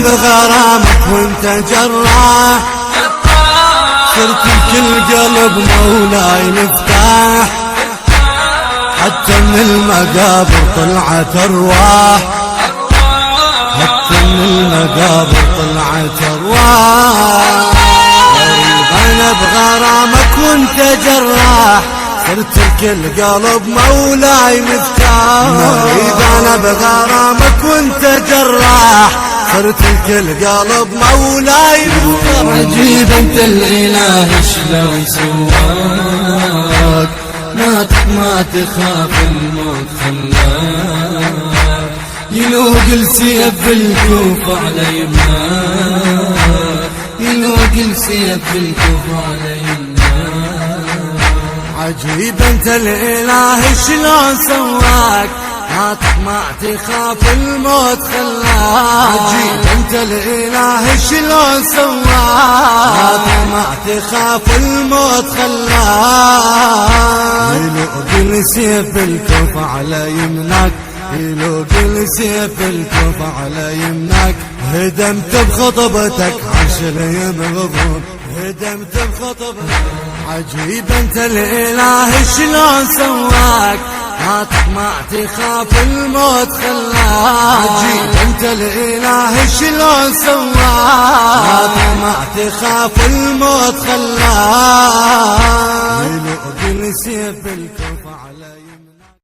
بغرامك وانت جراح، صرت بكل قلب مولاي مفتاح، حتى من المقابر طلعت ارواح، حتى من المقابر طلعت ارواح. غريب انا بغرامك وانت جراح، صرت بكل قلب مولاي مفتاح. غريب انا بغرامك وانت جراح، صرت بكل قلب مولاي مفتاح. عجيب انت الاله شلون سواك، ما تخاف الموت خلاك، يلوق السيف بالكوف على يمناك، يلوق السيف بالكوف على يمناك. عجيب انت الاله شلون سواك، ما تخاف الموت خلاك. عجيب انت الاله شلون سواك، ما تخاف الموت خلاك. يلوق السيف بالكوف على يمناك، يلوق السيف بالكوف على يمناك. هدمت بخطبتك عشر يبغضون، هدمت بخطبتك. عجيب انت الاله شلون سواك، ما تخاف الموت خلاك. عجيب انت الاله شلون سواك، ما تخاف الموت خلاك. يلوق السيف بالكوف